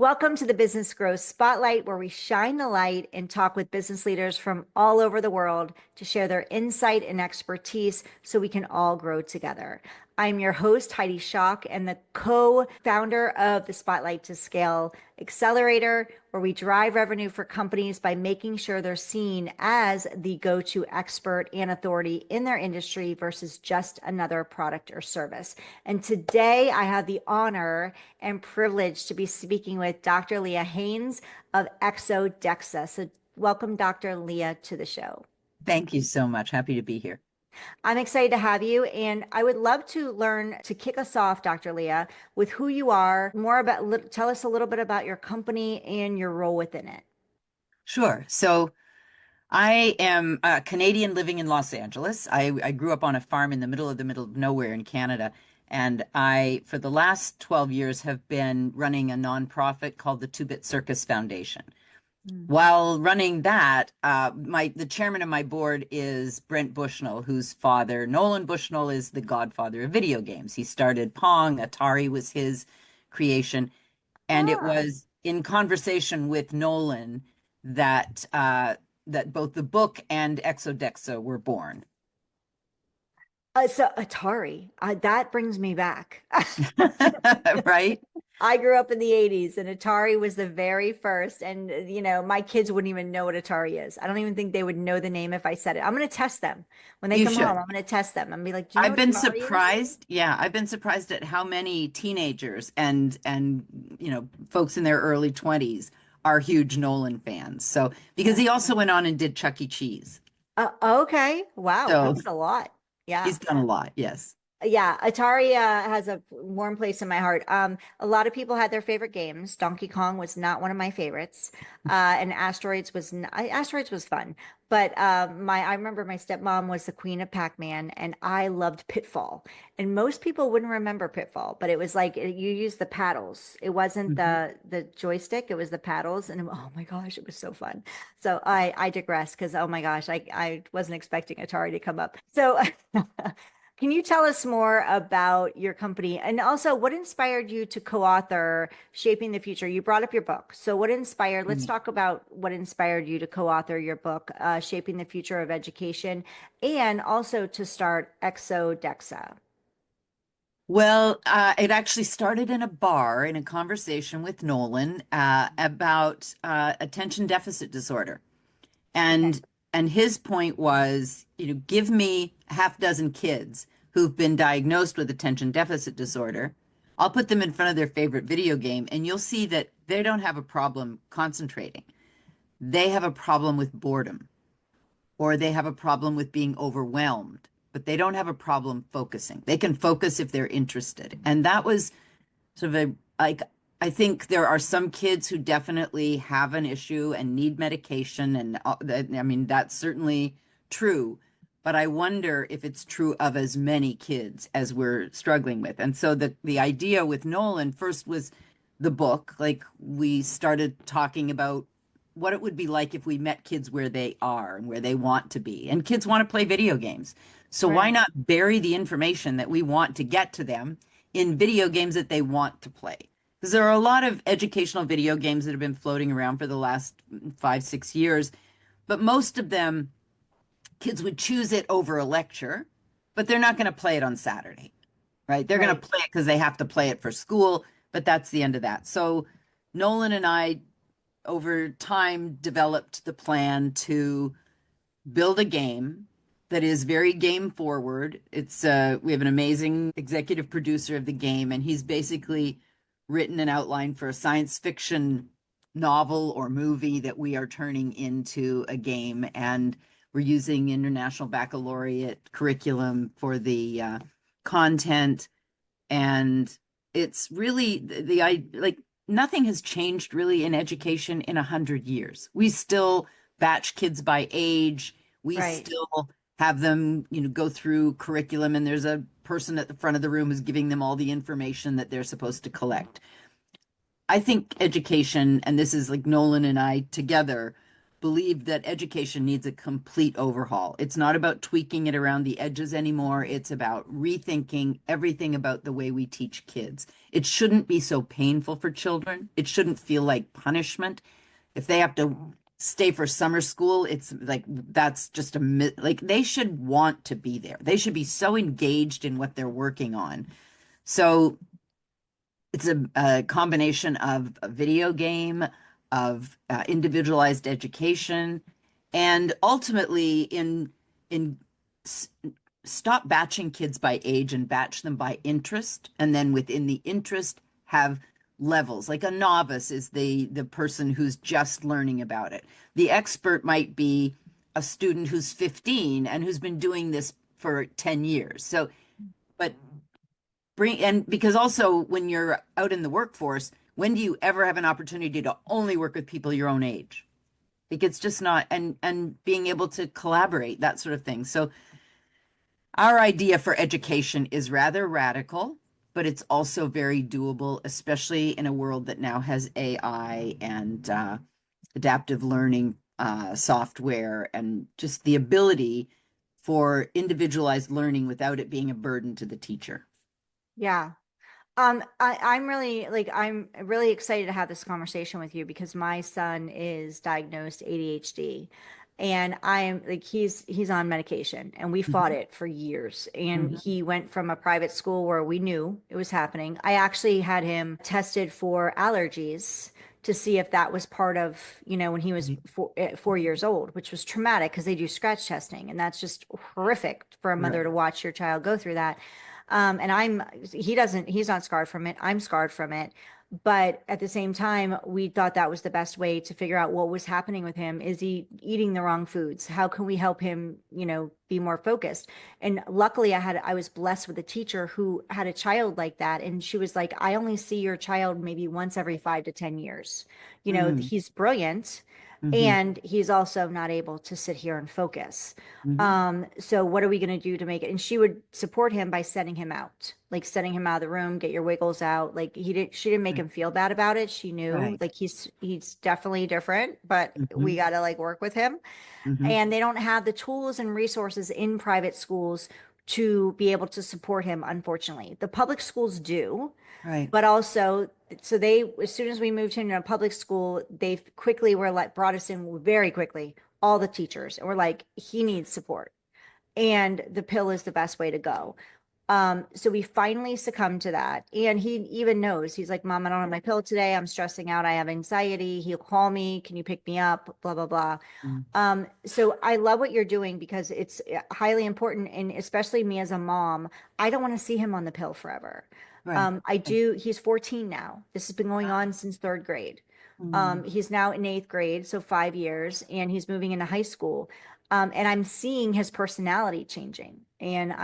Welcome to the Business Growth Spotlight, where we shine the light and talk with business leaders from all over the world to share their insight and expertise so we can all grow together. I'm your host, Heidi Schalk, and the co-founder of the Spotlight to Scale Accelerator, where we drive revenue for companies by making sure they're seen as the go-to expert and authority in their industry versus just another product or service. And today I have the honor and privilege to be speaking with Dr. Leah Hanes of Exodexa. So welcome, Dr. Leah, to the show. Thank you so much. Happy to be here. I'm excited to have you, and I would love to learn to kick us off, Dr. Leah, with who you are, tell us a little bit about your company and your role within it. Sure. So I am a Canadian living in Los Angeles. I grew up on a farm in the middle of nowhere in Canada. And I, for the last 12 years, have been running a nonprofit called the Two-Bit Circus Foundation. While running that, the chairman of my board is Brent Bushnell, whose father, Nolan Bushnell, is the godfather of video games. He started Pong, Atari was his creation, and it was in conversation with Nolan that that both the book and Exodexa were born. So Atari, that brings me back. Right? I grew up in the 80s and Atari was the very first. And, my kids wouldn't even know what Atari is. I don't even think they would know the name if I said it. I'm going to test them. When they You come home, should. I'm going to test them and be like, do you know I've what been Atari is? surprised. Yeah, I've been surprised at how many teenagers and folks in their early 20s are huge Nolan fans. So because he also went on and did Chuck E. Cheese. Okay. Wow. So That's a lot. Yeah. he's done a lot. Yes. Yeah, Atari has a warm place in my heart. A lot of people had their favorite games. Donkey Kong was not one of my favorites, and Asteroids was fun. But I remember my stepmom was the queen of Pac-Man, and I loved Pitfall. And most people wouldn't remember Pitfall, but it was like you used the paddles. It wasn't Mhm. the joystick; it was the paddles, and oh my gosh, it was so fun. So I digress because oh my gosh, I wasn't expecting Atari to come up. So. Can you tell us more about your company and also what inspired you to co-author Shaping the Future? You brought up your book. So let's Mhm. talk about what inspired you to co-author your book, Shaping the Future of Education, and also to start Exodexa. Well, it actually started in a bar in a conversation with Nolan about attention deficit disorder. Okay. And his point was, give me a half dozen kids who've been diagnosed with attention deficit disorder. I'll put them in front of their favorite video game, and you'll see that they don't have a problem concentrating. They have a problem with boredom, or they have a problem with being overwhelmed, but they don't have a problem focusing. They can focus if they're interested. And that was sort of I think there are some kids who definitely have an issue and need medication, and I mean that's certainly true. But I wonder if it's true of as many kids as we're struggling with. And so the idea with Nolan first was the book. Like we started talking about what it would be like if we met kids where they are and where they want to be. And kids want to play video games. So why Right. not bury the information that we want to get to them in video games that they want to play? Because there are a lot of educational video games that have been floating around for the last 5, 6 years, but most of them, kids would choose it over a lecture, but they're not going to play it on Saturday, right? They're going to Right. play it because they have to play it for school, but that's the end of that. So Nolan and I, over time, developed the plan to build a game that is very game forward. It's we have an amazing executive producer of the game, and he's basically written an outline for a science fiction novel or movie that we are turning into a game, and we're using international baccalaureate curriculum for the content, and it's really the I like nothing has changed really in education in 100 years. We still batch kids by age. We Right. still have them, go through curriculum, and there's a person at the front of the room who's giving them all the information that they're supposed to collect. I think education, and this is like Nolan and I together, believe that education needs a complete overhaul. It's not about tweaking it around the edges anymore. It's about rethinking everything about the way we teach kids. It shouldn't be so painful for children. It shouldn't feel like punishment. If they have to stay for summer school, it's like that's just like they should want to be there. They should be so engaged in what they're working on. So it's a combination of a video game, of individualized education, and ultimately in stop batching kids by age and batch them by interest, and then within the interest have levels. Like a novice is the person who's just learning about it. The expert might be a student who's 15 and who's been doing this for 10 years. So, but and because also when you're out in the workforce, when do you ever have an opportunity to only work with people your own age? Like it's just not, and being able to collaborate, that sort of thing. So our idea for education is rather radical, but it's also very doable, especially in a world that now has AI and adaptive learning software, and just the ability for individualized learning without it being a burden to the teacher. Yeah. I'm really excited to have this conversation with you because my son is diagnosed ADHD, and I'm like he's on medication, and we fought Mhm, it for years. And mhm, he went from a private school where we knew it was happening. I actually had him tested for allergies to see if that was part of, when he was right, 4 years old, which was traumatic because they do scratch testing, and that's just horrific for a mother right. to watch your child go through that. And he's not scarred from it. I'm scarred from it. But at the same time, we thought that was the best way to figure out what was happening with him. Is he eating the wrong foods? How can we help him, be more focused? And luckily I was blessed with a teacher who had a child like that. And she was like, I only see your child maybe once every 5 to 10 years. Mm, He's brilliant, mhm, and he's also not able to sit here and focus. mhm, So what are we going to do to make it? And she would support him by setting him out, like setting him out of the room, get your wiggles out. Like she didn't make right, him feel bad about it. She knew right. like he's definitely different, but we Mhm, got to like work with him. mhm, And they don't have the tools and resources in private schools to be able to support him, unfortunately. The public schools do, right. but also, so they, as soon as we moved him to a public school, they quickly were like, brought us in very quickly, all the teachers, and we're like, he needs support, and the pill is the best way to go. So we finally succumbed to that. And he even knows, he's like, Mom, I don't have my pill today. I'm stressing out. I have anxiety. He'll call me. Can you pick me up? Blah, blah, blah. Mm, So I love what you're doing because it's highly important. And especially me as a mom, I don't want to see him on the pill forever. right. He's 14 now. This has been going on since third grade. Mm, He's now in eighth grade, so 5 years, and he's moving into high school. And I'm seeing his personality changing. And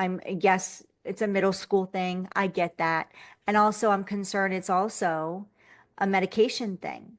yes, it's a middle school thing. I get that. And also, I'm concerned it's also a medication thing,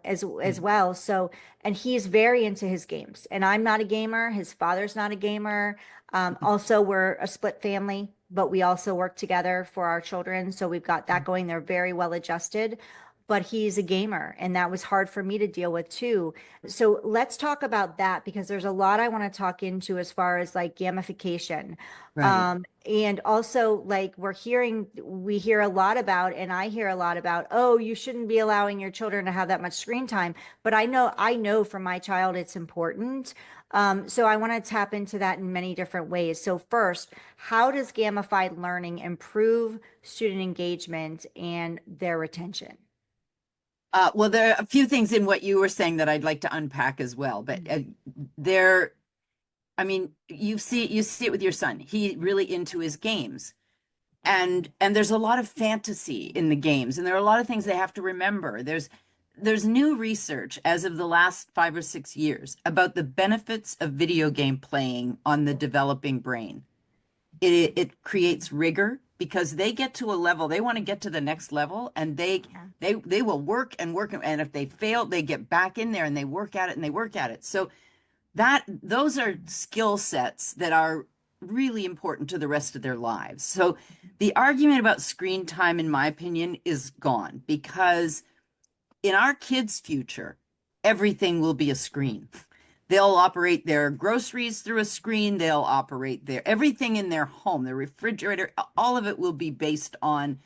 as right. well. So, and he's very into his games. And I'm not a gamer. His father's not a gamer. Also, we're a split family, but we also work together for our children. So we've got that going. They're very well adjusted. But he's a gamer, and that was hard for me to deal with too. So let's talk about that because there's a lot I want to talk into as far as like gamification. Right. And also like we hear a lot about, and I hear a lot about, oh, you shouldn't be allowing your children to have that much screen time. But I know for my child it's important. So I want to tap into that in many different ways. So first, how does gamified learning improve student engagement and their retention? Well, there are a few things in what you were saying that I'd like to unpack as well, but there, I mean, you see it with your son. He really into his games. And there's a lot of fantasy in the games, and there are a lot of things they have to remember. There's new research as of the last 5 or 6 years about the benefits of video game playing on the developing brain. It creates rigor because they get to a level, they want to get to the next level, and they Yeah. they will work and work, and if they fail, they get back in there and they work at it and they work at it. So that those are skill sets that are really important to the rest of their lives. So the argument about screen time, in my opinion, is gone because in our kids' future, everything will be a screen. They'll operate their groceries through a screen. They'll operate their everything in their home, their refrigerator, all of it will be based on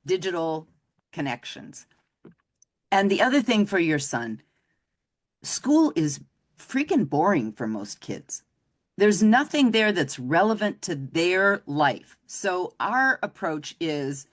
digital connections. And the other thing for your son, school is freaking boring for most kids. There's nothing there that's relevant to their life. So our approach is,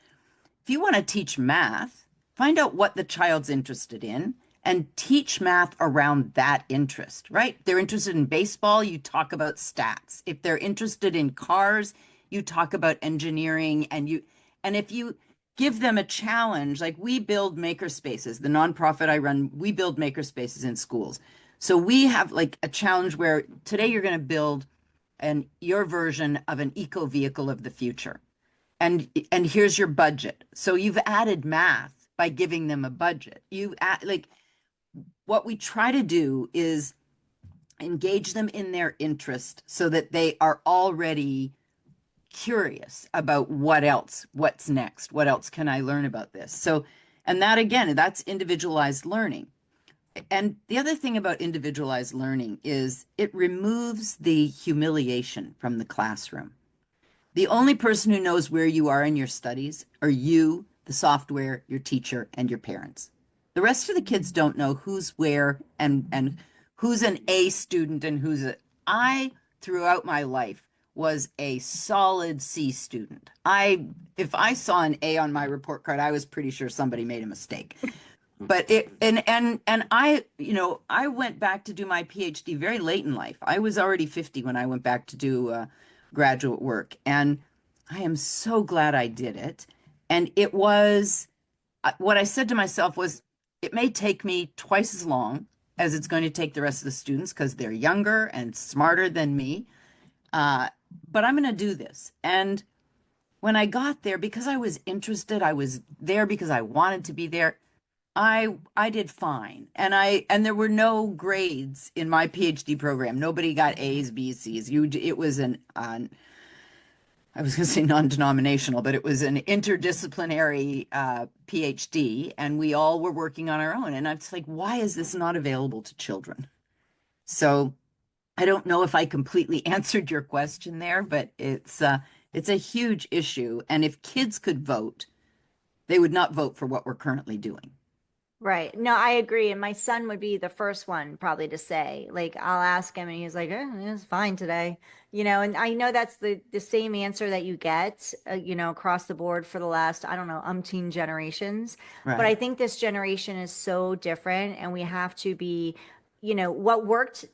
if you want to teach math, find out what the child's interested in and teach math around that interest, right? They're interested in baseball, you talk about stats. If they're interested in cars, you talk about engineering, and if you give them a challenge, like we build maker spaces, the nonprofit I run, we build maker spaces in schools. So we have like a challenge where today you're going to build your version of an eco vehicle of the future. And here's your budget. So you've added math by giving them a budget. Like what we try to do is engage them in their interest so that they are already curious about what's next, what else can I learn about this. So, and that again, that's individualized learning. And the other thing about individualized learning is it removes the humiliation from the classroom. The only person who knows where you are in your studies are you, the software, your teacher, and your parents. The rest of the kids don't know who's where and who's an A student and who's a. I, throughout my life, was a solid C student. If I saw an A on my report card, I was pretty sure somebody made a mistake. But I went back to do my PhD very late in life. I was already 50 when I went back to do graduate work, and I am so glad I did it. And it was what I said to myself was, it may take me twice as long as it's going to take the rest of the students because they're younger and smarter than me. Uh, but I'm going to do this. And when I got there, because I was interested, I was there because I wanted to be there. I did fine, and there were no grades in my PhD program. Nobody got A's, B's, C's. It was I was going to say non-denominational, but it was an interdisciplinary PhD, and we all were working on our own. And I was like, why is this not available to children? So I don't know if I completely answered your question there, but it's a huge issue. And if kids could vote, they would not vote for what we're currently doing. Right. No, I agree. And my son would be the first one probably to say, like, I'll ask him and he's like, it's fine today. And I know that's the same answer that you get, across the board for the last, I don't know, umpteen generations. But I Right. think this generation is so different and we have to be, what worked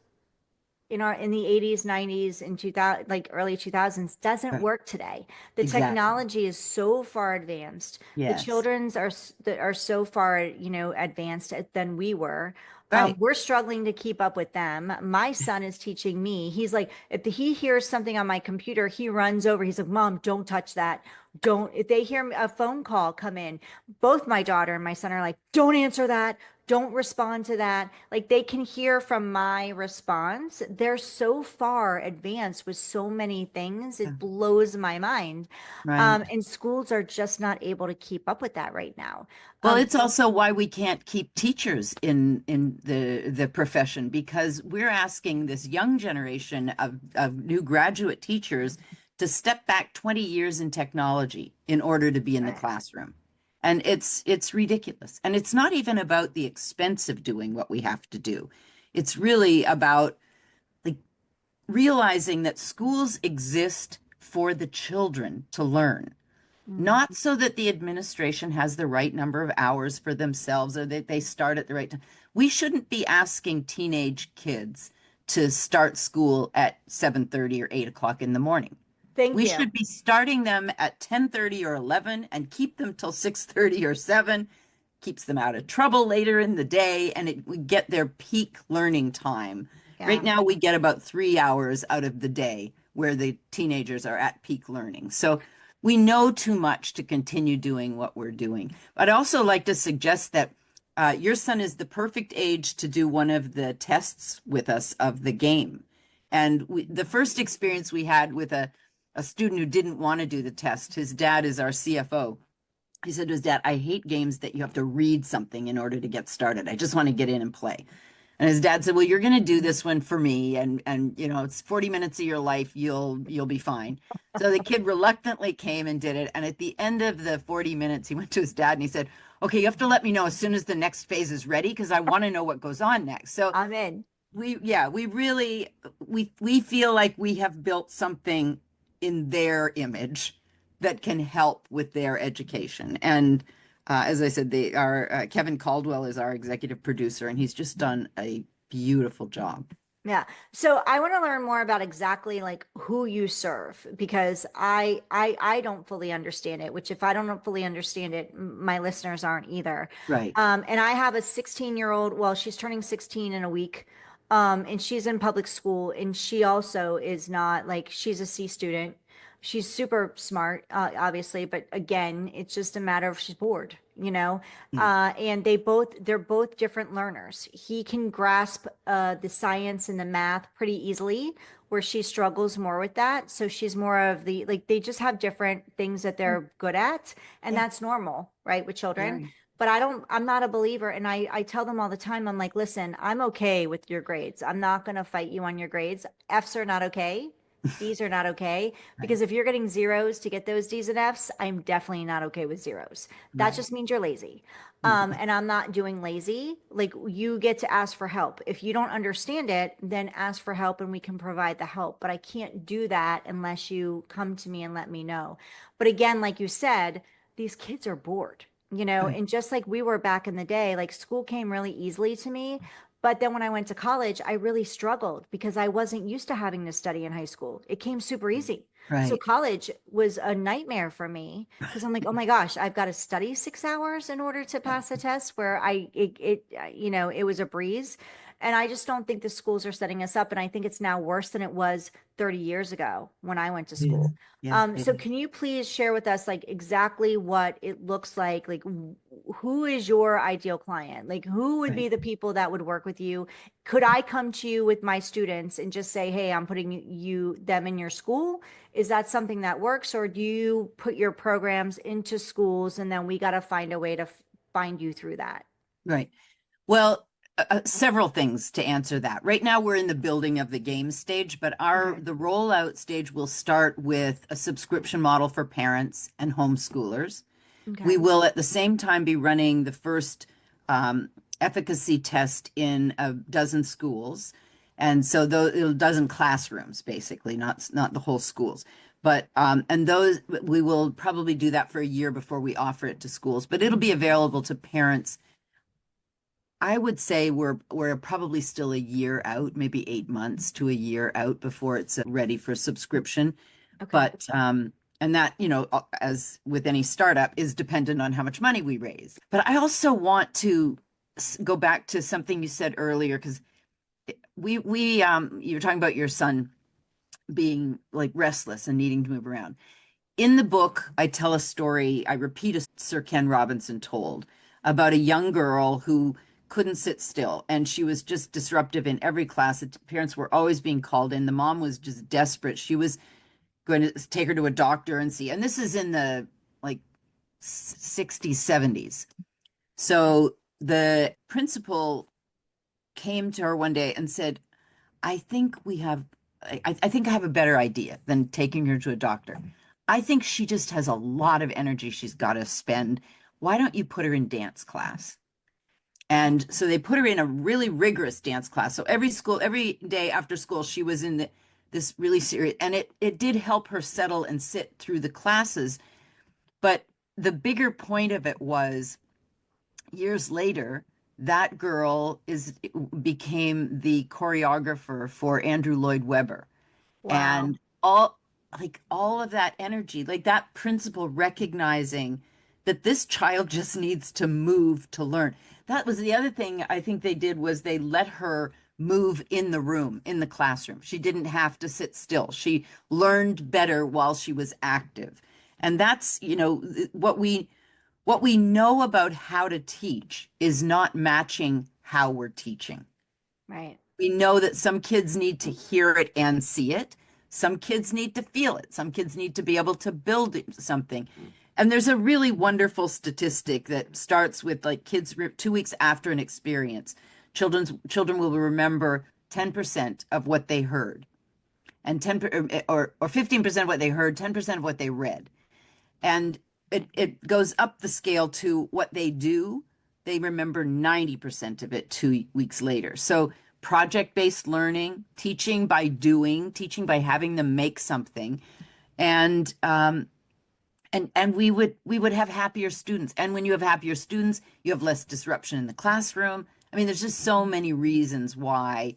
in the 80s, 90s, and 2000, like early 2000s, doesn't Right. work today. The Exactly. technology is so far advanced. The Yes. children's that are so far, advanced than we were. Right. We're struggling to keep up with them. My son is teaching me. He's like, if he hears something on my computer, he runs over. He's like, Mom, don't touch that. Don't. If they hear a phone call come in, both my daughter and my son are like, don't answer that. Don't respond to that. Like they can hear from my response. They're so far advanced with so many things. Yeah. It blows my mind. Right. And schools are just not able to keep up with that right now. Well, it's So also why we can't keep teachers in the profession, because we're asking this young generation of new graduate teachers to step back 20 years in technology in order to be in the right. classroom. And it's ridiculous. And it's not even about the expense of doing what we have to do. It's really about like realizing that schools exist for the children to learn, Mm. not so that the administration has the right number of hours for themselves or that they start at the right time. We shouldn't be asking teenage kids to start school at 7:30 or 8 o'clock in the morning. Thank We you. should be starting them at 10:30 or 11 and keep them till 6:30 or 7, keeps them out of trouble later in the day, and we get their peak learning time. Right Yeah. now, we get about 3 hours out of the day where the teenagers are at peak learning. So we know too much to continue doing what we're doing. I'd also like to suggest that your son is the perfect age to do one of the tests with us of the game. And the first experience we had with a student who didn't want to do the test, his dad is our CFO. he said to his dad, I hate games that you have to read something in order to get started. I just want to get in and play. And his dad said, well, you're going to do this one for me. And, it's 40 minutes of your life. You'll be fine. So the kid reluctantly came and did it. And at the end of the 40 minutes, he went to his dad and he said, okay, you have to let me know as soon as the next phase is ready, because I want to know what goes on next. So I'm in. we really, we feel like we have built something in their image that can help with their education. And as I said, they are Kevin Caldwell is our executive producer, and he's just done a beautiful job. Yeah. So I want to learn more about exactly like who you serve because I don't fully understand it, which if I don't fully understand it, my listeners aren't either. Right. And I have a 16-year-old, well, she's turning 16 in a week. And she's in public school and she also is not like she's a C student. She's super smart, obviously, but again, it's just a matter of she's bored, you know? Yeah. And they're both different learners. He can grasp the science and the math pretty easily, where she struggles more with that. So she's more of the, like, they just have different things that Sure. they're good at. And Yeah. that's normal, right, with children. Very. But I'm not a believer. And I tell them all the time, I'm like, listen, I'm okay with your grades. I'm not going to fight you on your grades. F's are not okay. D's are not okay. Right. Because if you're getting zeros to get those D's and F's, I'm definitely not okay with zeros. That Right. just means you're lazy. Mhm. And I'm not doing lazy. Like you get to ask for help. If you don't understand it, then ask for help and we can provide the help. But I can't do that unless you come to me and let me know. But again, like you said, these kids are bored, Right. and just like we were back in the day, like school came really easily to me. But then when I went to college, I really struggled because I wasn't used to having to study in high school. It came super easy. So Right. college was a nightmare for me because I'm like, oh my gosh, I've got to study 6 hours in order to Yeah. pass a test where it was a breeze. And I just don't think the schools are setting us up. And I think it's now worse than it was 30 years ago when I went to It is. school. Yeah. It So is. can you please share with us like exactly what it looks like who is your ideal client? Like who would Right. be the people that would work with you? Could I come to you with my students and just say, "Hey, I'm putting them in your school"? Is that something that works, or do you put your programs into schools and then we got to find a way to find you through that? Right. Well, several things to answer that. Right now, we're in the building of the game stage, but our Okay. the rollout stage will start with a subscription model for parents and homeschoolers. We Okay. will at the same time be running the first um, efficacy test in a dozen schools, and so those a dozen classrooms, basically, not the whole schools. But and those we will probably do that for a year before we offer it to schools, but it'll be available to parents. I would say we're probably still a year out, maybe 8 months to a year out before it's ready for subscription. Okay. But and that, as with any startup, is dependent on how much money we raise. But I also want to go back to something you said earlier, because we you were talking about your son being like restless and needing to move around. In the book, I tell a story, I repeat a Sir Ken Robinson told about a young girl who couldn't sit still and she was just disruptive in every class. The parents were always being called in. The mom was just desperate. She was going to take her to a doctor and see. And this is in the like 60s, 70s. So the principal came to her one day and said, I think we have, I think I have a better idea than taking her to a doctor. I think she just has a lot of energy she's got to spend. Why don't you put her in dance class? And so they put her in a really rigorous dance class. So every day after school, she was in this really serious, and it did help her settle and sit through the classes. But the bigger point of it was years later, that girl is became the choreographer for Andrew Lloyd Webber. Wow. And all of that energy, like that principal recognizing that this child just needs to move to learn. That was the other thing I think they did was they let her move in the room, in the classroom. She didn't have to sit still. She learned better while she was active. And that's, what we know about how to teach is not matching how we're teaching. Right. We know that some kids need to hear it and see it. Some kids need to feel it. Some kids need to be able to build something. And there's a really wonderful statistic that starts with like kids 2 weeks after an experience. Children will remember 10% of what they heard, and 15% of what they heard, 10% of what they read. And it goes up the scale to what they do. They remember 90% of it 2 weeks later. So project-based learning, teaching by doing, teaching by having them make something, and we would have happier students. And when you have happier students, you have less disruption in the classroom. I mean, there's just so many reasons why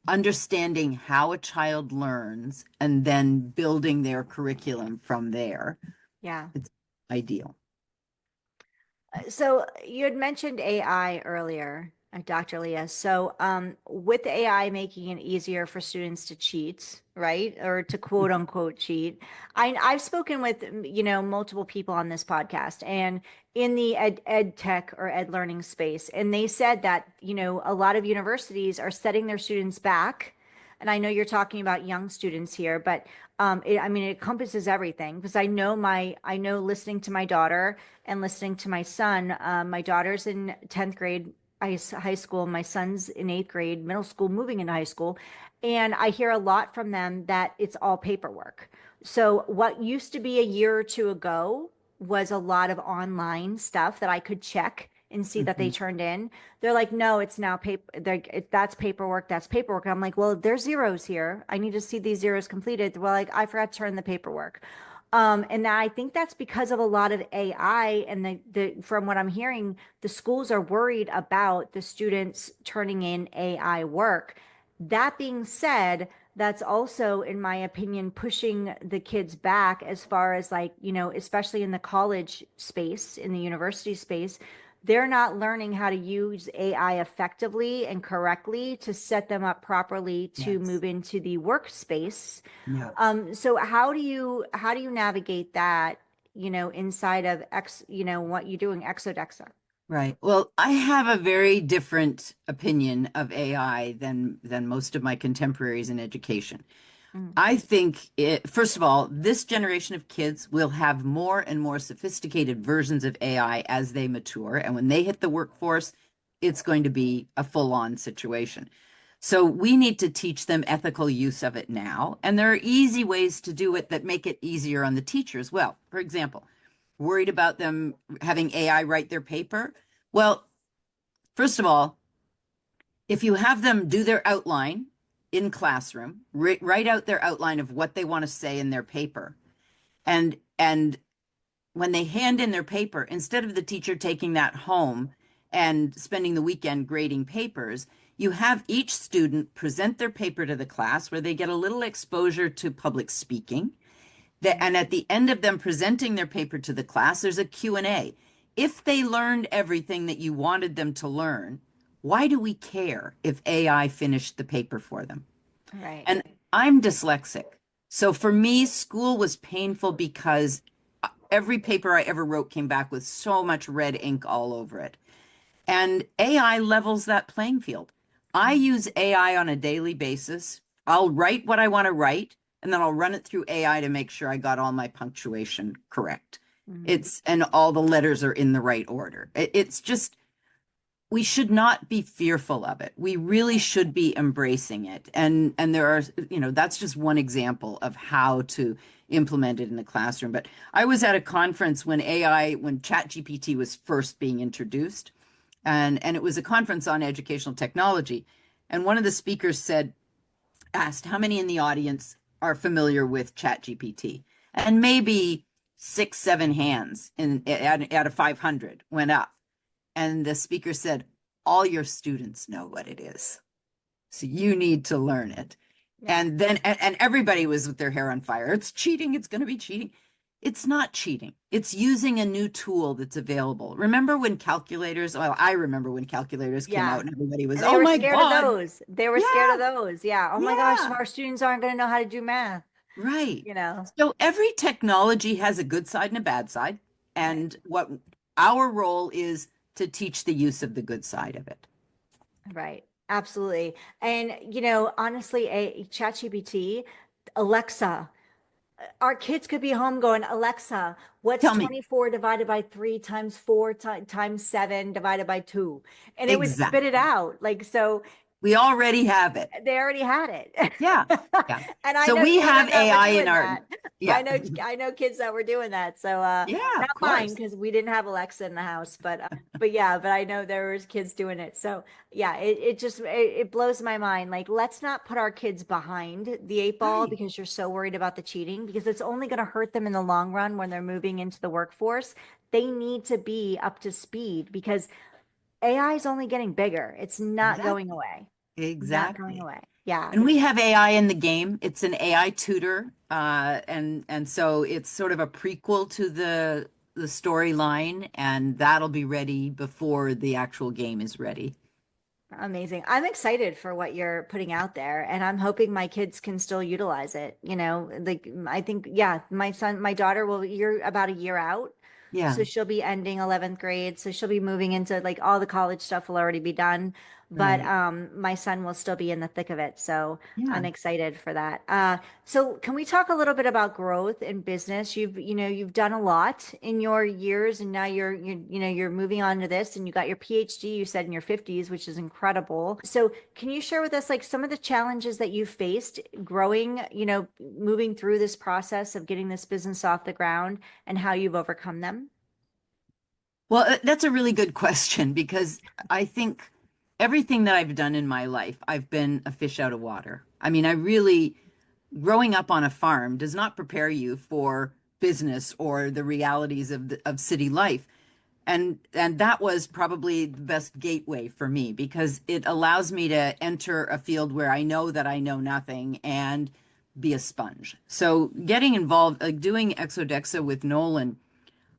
understanding how a child learns and then building their curriculum from there, Yeah. it's ideal. So you had mentioned AI earlier, Dr. Leah. So with AI making it easier for students to cheat, right? Or to quote unquote cheat. I've spoken with, multiple people on this podcast and in the ed tech or ed learning space. And they said that, a lot of universities are setting their students back. And I know you're talking about young students here, but I mean, it encompasses everything because I know listening to my daughter and listening to my son. My daughter's in 10th grade high school. My son's in 8th grade, middle school, moving into high school. And I hear a lot from them that it's all paperwork. So what used to be a year or two ago was a lot of online stuff that I could check and see that they Mhm. turned in. They're like, no, it's now paper. That's paperwork. That's paperwork. I'm like, well, there's zeros here. I need to see these zeros completed. Well, like, I forgot to turn the paperwork. And I think that's because of a lot of AI and from what I'm hearing, the schools are worried about the students turning in AI work. That being said, that's also, in my opinion, pushing the kids back as far as like, especially in the college space, in the university space, they're not learning how to use AI effectively and correctly to set them up properly to Yes. move into the workspace. Yeah. So how do you navigate that, inside of what you're doing, Exodexa? Right. Well, I have a very different opinion of AI than most of my contemporaries in education. Mm, I think first of all, this generation of kids will have more and more sophisticated versions of AI as they mature. And when they hit the workforce, it's going to be a full-on situation. So we need to teach them ethical use of it now. And there are easy ways to do it that make it easier on the teacher as well. For example, worried about them having AI write their paper? Well, first of all, if you have them do their outline in classroom, write out their outline of what they want to say in their paper, and when they hand in their paper, instead of the teacher taking that home and spending the weekend grading papers, you have each student present their paper to the class where they get a little exposure to public speaking. And at the end of them presenting their paper to the class, there's a Q&A. If they learned everything that you wanted them to learn, why do we care if AI finished the paper for them? right. And I'm dyslexic. So for me, school was painful because every paper I ever wrote came back with so much red ink all over it. And AI levels that playing field. I use AI on a daily basis. I'll write what I want to write, and then I'll run it through AI to make sure I got all my punctuation correct. Mm, And all the letters are in the right order. It's just, we should not be fearful of it. We really should be embracing it. And there are, that's just one example of how to implement it in the classroom. But I was at a conference when ChatGPT was first being introduced, and it was a conference on educational technology. And one of the speakers asked how many in the audience are familiar with ChatGPT, and maybe 6, 7 hands out of 500 went up. And the speaker said, all your students know what it is. So you need to learn it. yeah. And everybody was with their hair on fire. It's cheating. It's going to be cheating. It's not cheating. It's using a new tool that's available. Remember when calculators, well, I remember when calculators came out Yeah. and everybody was, And they oh were my scared of God. those. They were scared Yeah, of those. Yeah. Oh my gosh, yeah, our students aren't going to know how to do math, right. you know. So every technology has a good side and a bad side. Right. And what our role is to teach the use of the good side of it. Right. Absolutely. And honestly, a ChatGPT, Alexa, our kids could be home going, Alexa, what's Tell me. 24 divided by 3 times 4 times 7 divided by 2? And it would spit it Exactly. out. Like, so We already have it. they already had it. Yeah. Yeah. And I So know we have children that were AI in doing our, that. yeah. I know kids that were doing that. So Yeah, not of mine course. because we didn't have Alexa in the house, but yeah, but I know there was kids doing it. So yeah, it just it blows my mind. Like, let's not put our kids behind the eight ball Right. because you're so worried about the cheating, because it's only going to hurt them in the long run when they're moving into the workforce. They need to be up to speed because AI is only getting bigger. It's not going Exactly. away. Not going Exactly. away. Yeah. And we have AI in the game. It's an AI tutor, and so it's sort of a prequel to the storyline, and that'll be ready before the actual game is ready. Amazing. I'm excited for what you're putting out there, and I'm hoping my kids can still utilize it. You know, like I think, yeah, my daughter you're about a year out. Yeah, So she'll be ending 11th grade. So she'll be moving into like all the college stuff will already be done. But right. my son will still be in the thick of it. So Yeah. I'm excited for that. So can we talk a little bit about growth in business? You've done a lot in your years, and now you're moving on to this, and you got your PhD, you said in your 50s, which is incredible. So can you share with us like some of the challenges that you faced growing, moving through this process of getting this business off the ground and how you've overcome them? Well, that's a really good question because I think everything that I've done in my life, I've been a fish out of water. I mean, I really, growing up on a farm does not prepare you for business or the realities of city life. And that was probably the best gateway for me because it allows me to enter a field where I know that I know nothing and be a sponge. So getting involved, like doing Exodexa with Nolan,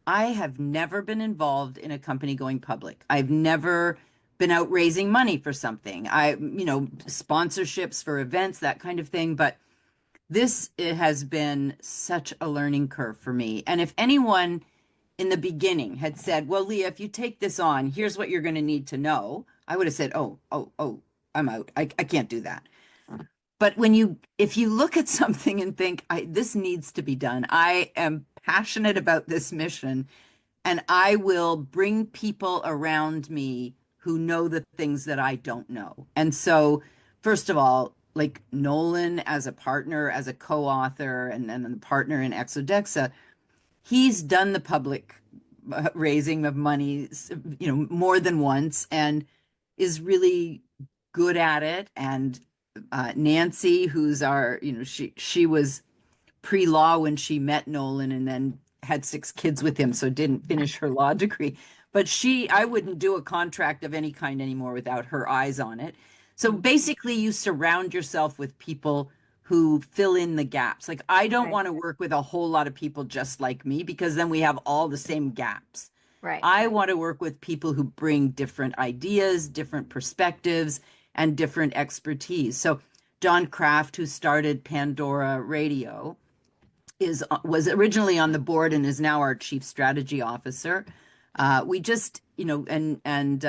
I have never been involved in a company going public. I've never been out raising money for something. Sponsorships for events, that kind of thing. But this it has been such a learning curve for me. And if anyone in the beginning had said, well, Leah, if you take this on, here's what you're going to need to know, I would have said, oh, I'm out. I can't do that. But if you look at something and think, this needs to be done, I am passionate about this mission and I will bring people around me who know the things that I don't know. And so, first of all, like Nolan as a partner, as a co-author, and then the partner in Exodexa, he's done the public raising of money, more than once, and is really good at it. And Nancy, who's our, she was pre-law when she met Nolan and then had 6 kids with him, so didn't finish her law degree. But I wouldn't do a contract of any kind anymore without her eyes on it. So basically, you surround yourself with people who fill in the gaps. Like, I don't Right, want to work with a whole lot of people just like me because then we have all the same gaps. right. I want to work with people who bring different ideas, different perspectives, and different expertise. So, John Kraft, who started Pandora Radio, was originally on the board and is now our chief strategy officer. We just, and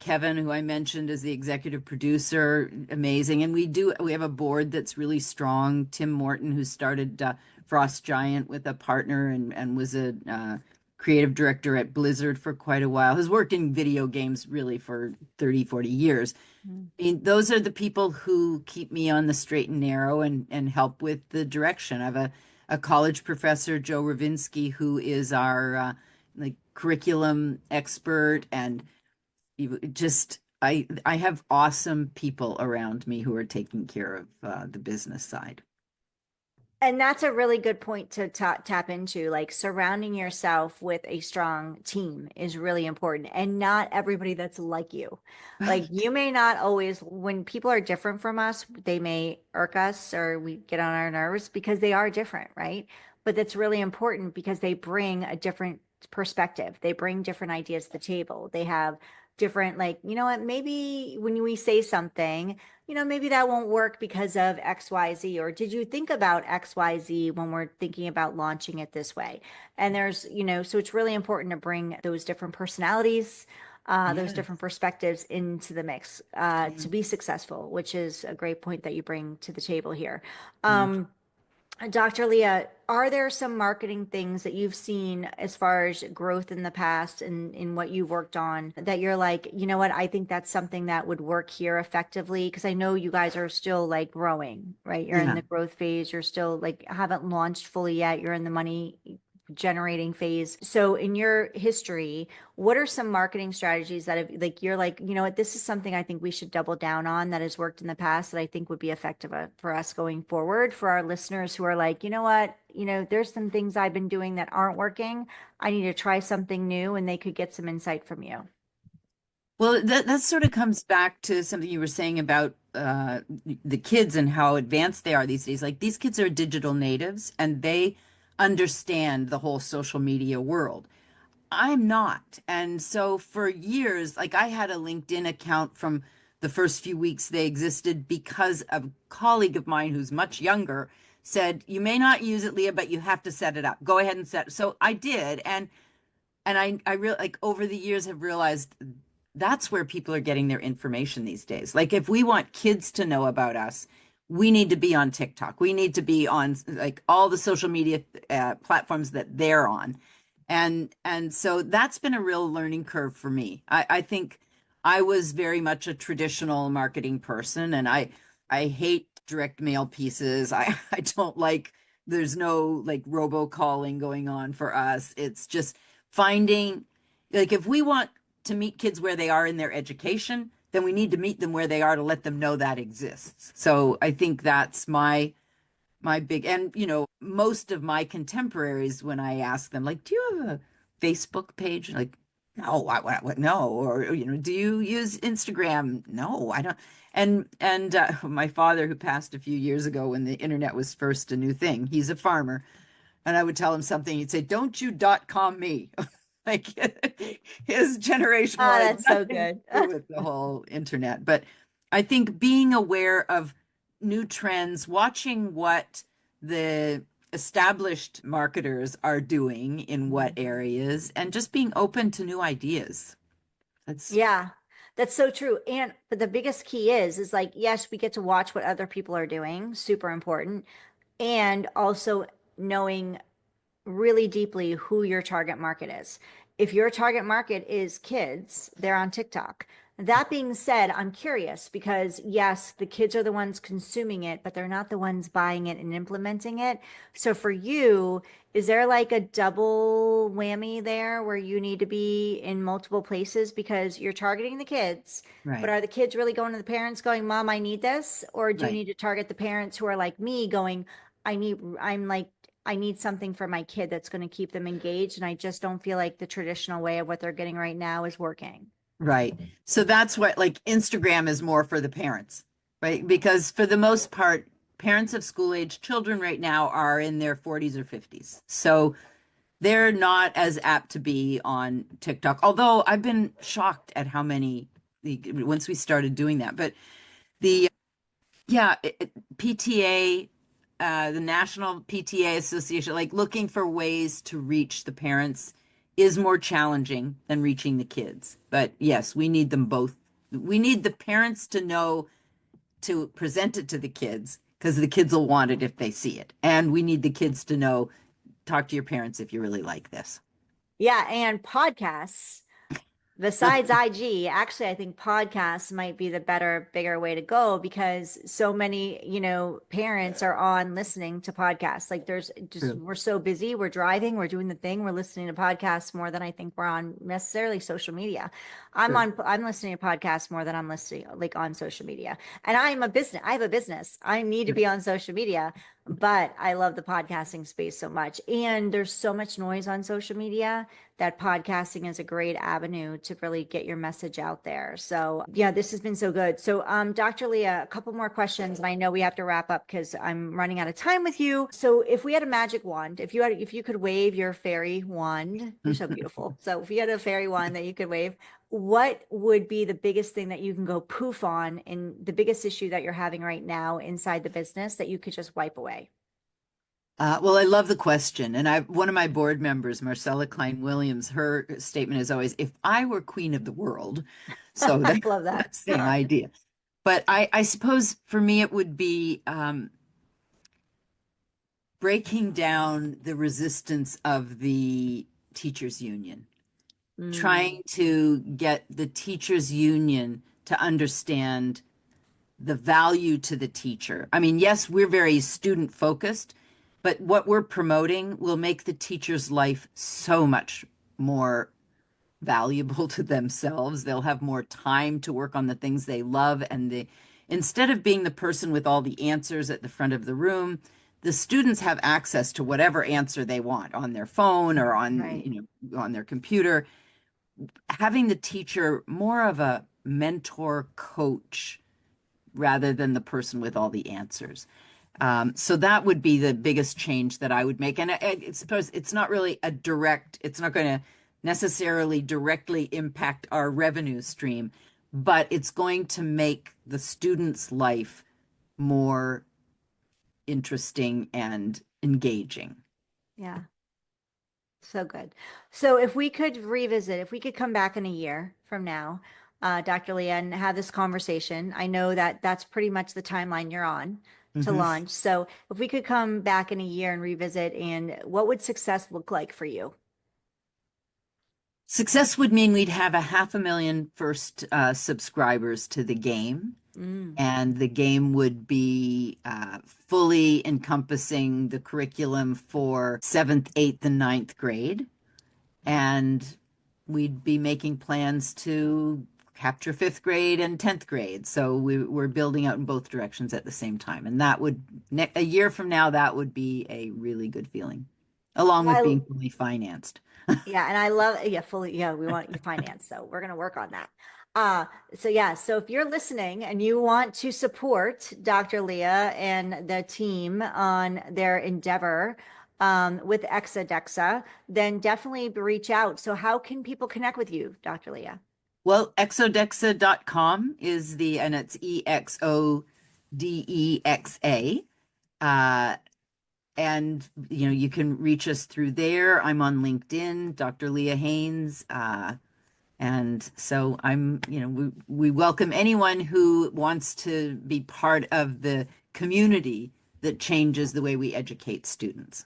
Kevin, who I mentioned, is the executive producer, amazing. And we have a board that's really strong. Tim Morton, who started Frost Giant with a partner and was a creative director at Blizzard for quite a while, has worked in video games really for 30, 40 years. Mm. I mean, those are the people who keep me on the straight and narrow and help with the direction. I have a college professor, Joe Ravinsky, who is our like curriculum expert, and I have awesome people around me who are taking care of the business side. And that's a really good point to tap into. Like, surrounding yourself with a strong team is really important, and not everybody that's like you. Like, Right. you may not always, when people are different from us, they may irk us or we get on our nerves because they are different, right? But that's really important because they bring a different perspective. They bring different ideas to the table. They have different, like, you know what, maybe when we say something, maybe that won't work because of XYZ, or did you think about XYZ when we're thinking about launching it this way? And so it's really important to bring those different personalities, those Yes. different perspectives into the mix Yeah. to be successful, which is a great point that you bring to the table here. Thank Um, Dr. Leah, are there some marketing things that you've seen as far as growth in the past and in what you've worked on that you're like, you know what, I think that's something that would work here effectively? Because I know you guys are still like growing, right? You're in Yeah. the growth phase, you're still like haven't launched fully yet, you're in the money generating phase. So in your history, what are some marketing strategies that have like you're like, you know what, this is something I think we should double down on that has worked in the past that I think would be effective for us going forward for our listeners who are like, you know what, there's some things I've been doing that aren't working. I need to try something new and they could get some insight from you. Well, that sort of comes back to something you were saying about the kids and how advanced they are these days. Like these kids are digital natives and they understand the whole social media world. I'm not. And so for years, like I had a LinkedIn account from the first few weeks they existed because a colleague of mine who's much younger said, "You may not use it, Leah, but you have to set it up. Go ahead and set." So I did, and I really like over the years have realized that's where people are getting their information these days. Like if we want kids to know about us, we need to be on TikTok. We need to be on like all the social media platforms that they're on. And so that's been a real learning curve for me. I think I was very much a traditional marketing person and I hate direct mail pieces. I don't like there's no like robocalling going on for us. It's just finding like if we want to meet kids where they are in their education, then we need to meet them where they are to let them know that exists. So I think that's my big and most of my contemporaries when I ask them like, do you have a Facebook page? Like, no, what no, or do you use Instagram? No, I don't. And my father, who passed a few years ago when the internet was first a new thing, he's a farmer, and I would tell him something, he'd say, "Don't you .com me." Like his generation Ah, wanted that's so nothing to good. do with the whole internet. But I think being aware of new trends, watching what the established marketers are doing in what areas, and just being open to new ideas. That's Yeah, that's so true. And but the biggest key is like, yes, we get to watch what other people are doing, super important. And also knowing really deeply who your target market is. If your target market is kids, they're on TikTok. That being said, I'm curious because yes, the kids are the ones consuming it, but they're not the ones buying it and implementing it. So for you, is there like a double whammy there where you need to be in multiple places because you're targeting the kids, but right, are the kids really going to the parents going, Mom, I need this? Or do you right. need to target the parents who are like me going, I'm like, I need something for my kid that's going to keep them engaged. And I just don't feel like the traditional way of what they're getting right now is working. Right. So that's what like Instagram is more for the parents, right? Because for the most part, parents of school age children right now are in their 40s or 50s. So they're not as apt to be on TikTok. Although I've been shocked at how many once we started doing that. But the yeah, PTA, the National PTA Association, like looking for ways to reach the parents is more challenging than reaching the kids. But yes, we need them both. We need the parents to know to present it to the kids because the kids will want it if they see it. And we need the kids to know, talk to your parents if you really like this. Yeah. And podcasts. Besides IG, actually, I think podcasts might be the better, bigger way to go because so many, parents are on listening to podcasts. Like there's just, True. we're so busy, we're driving, we're doing the thing, we're listening to podcasts more than I think we're on necessarily social media. True. I'm listening to podcasts more than I'm listening like on social media. And I have a business. I need to be on social media, but I love the podcasting space so much. And there's so much noise on social media that podcasting is a great avenue to really get your message out there. So yeah, this has been so good. So Dr. Leah, a couple more questions, and I know we have to wrap up because I'm running out of time with you. So if we had a magic wand, if you could wave your fairy wand, you're so beautiful. So if you had a fairy wand that you could wave, what would be the biggest thing that you can go poof on in the biggest issue that you're having right now inside the business that you could just wipe away? Well, I love the question. And one of my board members, Marcella Klein Williams, her statement is always, if I were queen of the world. So I love that. that's the idea. But I suppose for me, it would be breaking down the resistance of the teachers union, Mm, trying to get the teachers union to understand the value to the teacher. I mean, yes, we're very student focused, but what we're promoting will make the teacher's life so much more valuable to themselves. They'll have more time to work on the things they love, and the instead of being the person with all the answers at the front of the room, the students have access to whatever answer they want on their phone or on, right. on their computer. Having the teacher more of a mentor coach rather than the person with all the answers. So that would be the biggest change that I would make. And I suppose it's not really a direct, it's not going to necessarily directly impact our revenue stream, but it's going to make the student's life more interesting and engaging. Yeah. So good. So if we could revisit, if we could come back in a year from now, Dr. Leah, and have this conversation, I know that that's pretty much the timeline you're on to Mhm. launch. So if we could come back in a year and revisit, and what would success look like for you? Success would mean we'd have a 500,000 first subscribers to the game, Mm, and the game would be fully encompassing the curriculum for seventh, eighth, and ninth grade. And we'd be making plans to capture fifth grade and 10th grade. So we're building out in both directions at the same time. And that would, a year from now, that would be a really good feeling, along with I being fully financed. Yeah, and I love, yeah, fully, yeah, we want you finance, so we're gonna work on that. Uh, so yeah, so if you're listening and you want to support Dr. Leah and the team on their endeavor with Exodexa, then definitely reach out. So how can people connect with you, Dr. Leah? Well, exodexa.com is and it's EXODEXA. Uh, and you can reach us through there. I'm on LinkedIn, Dr. Leah Hanes. And so we welcome anyone who wants to be part of the community that changes the way we educate students.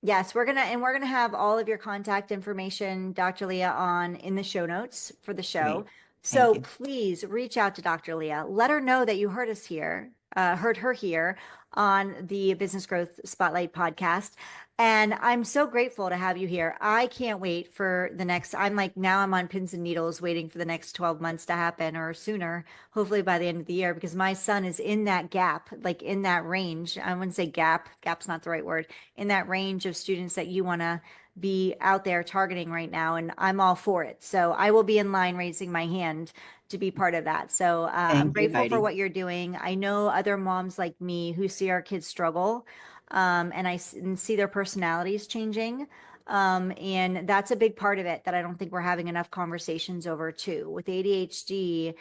Yes, we're gonna have all of your contact information, Dr. Leah, on in the show notes for the show. Great. Thank So you. please reach out to Dr. Leah. Let her know that you heard us here, heard her here on the Business Growth Spotlight podcast. And I'm so grateful to have you here. I can't wait for the next, I'm like, now I'm on pins and needles waiting for the next 12 months to happen or sooner, hopefully by the end of the year, because my son is in that gap, like in that range. I wouldn't say gap's not the right word, in that range of students that you want to be out there targeting right now. And I'm all for it. So I will be in line raising my hand to be part of that. So I'm Thank you, grateful for Heidi. what you're doing. I know other moms like me who see our kids struggle, and and see their personalities changing. And that's a big part of it that I don't think we're having enough conversations over too. With ADHD,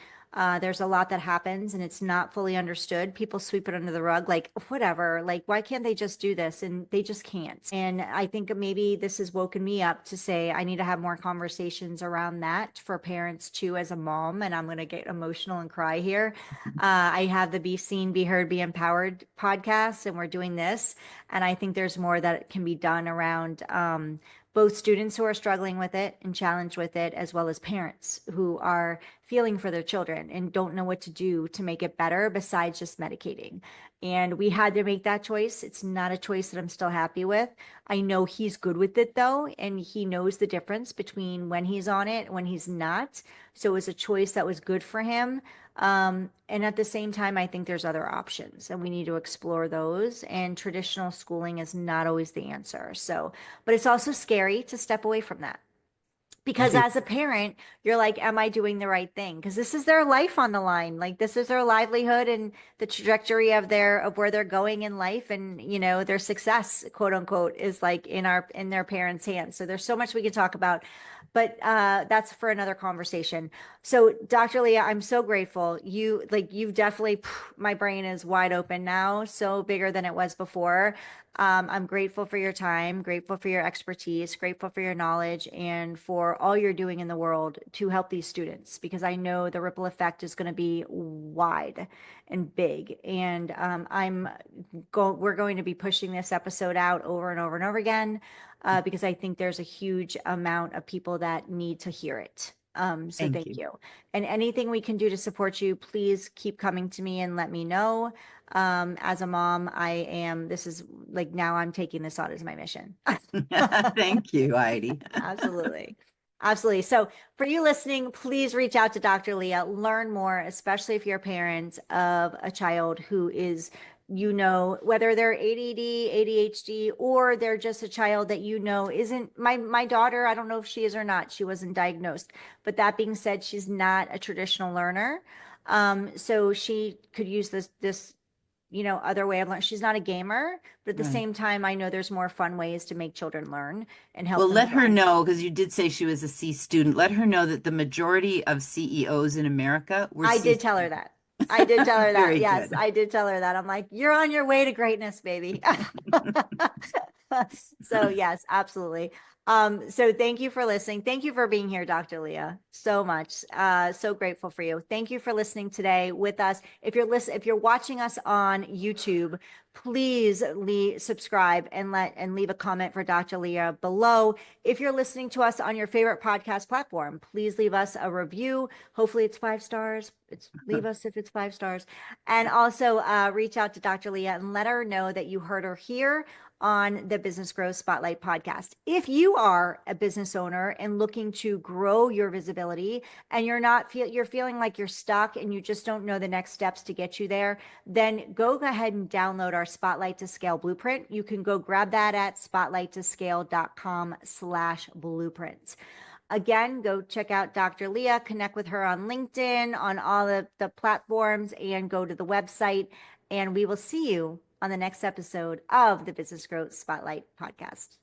there's a lot that happens and it's not fully understood. People sweep it under the rug, like, whatever, like, why can't they just do this? And they just can't. And I think maybe this has woken me up to say I need to have more conversations around that for parents too, as a mom. And I'm going to get emotional and cry here. I have the Be Seen, Be Heard, Be Empowered podcast, and we're doing this. And I think there's more that can be done around both students who are struggling with it and challenged with it, as well as parents who are feeling for their children and don't know what to do to make it better besides just medicating. And we had to make that choice. It's not a choice that I'm still happy with. I know he's good with it though, and he knows the difference between when he's on it and when he's not. So it was a choice that was good for him. And at the same time, I think there's other options and we need to explore those. And traditional schooling is not always the answer. So, but it's also scary to step away from that because as a parent, you're like, am I doing the right thing? Because this is their life on the line. Like this is their livelihood and the trajectory of where they're going in life, and their success, quote unquote, is like in their parents' hands. So there's so much we could talk about, but that's for another conversation. So Dr. Leah, I'm so grateful. You've definitely, my brain is wide open now, so bigger than it was before. I'm grateful for your time, grateful for your expertise, grateful for your knowledge, and for all you're doing in the world to help these students because I know the ripple effect is going to be wide and big. And we're going to be pushing this episode out over and over and over again because I think there's a huge amount of people that need to hear it. So Thank thank you. you. And anything we can do to support you, please keep coming to me and let me know. As a mom, this is like now I'm taking this on as my mission. Thank you, Heidi. Absolutely. Absolutely. So, for you listening, please reach out to Dr. Leah, learn more, especially if you're a parent of a child who is, whether they're ADD, ADHD, or they're just a child that isn't my daughter. I don't know if she is or not. She wasn't diagnosed. But that being said, she's not a traditional learner. So she could use this other way of learning. She's not a gamer, but at the Right. same time, I know there's more fun ways to make children learn and help Well, them let her thrive. know, because you did say she was a C student. Let her know that the majority of CEOs in America were I C did tell her students. that. I did tell her that. Very Yes, good. I did tell her that. I'm like, you're on your way to greatness, baby. So yes, absolutely. So thank you for listening. Thank you for being here, Dr. Leah. So much. So grateful for you. Thank you for listening today with us. If you're watching us on YouTube, please subscribe and leave a comment for Dr. Leah below. If you're listening to us on your favorite podcast platform, please leave us a review. Hopefully it's 5 stars. Leave us if it's 5 stars. And also reach out to Dr. Leah and let her know that you heard her here on the Business Growth Spotlight podcast. If you are a business owner and looking to grow your visibility and you're feeling like you're stuck and you just don't know the next steps to get you there, then go ahead and download our Spotlight to Scale blueprint. You can go grab that at spotlighttoscale.com/blueprint. Again, go check out Dr. Leah, connect with her on LinkedIn, on all of the platforms, and go to the website. And we will see you on the next episode of the Business Growth Spotlight podcast.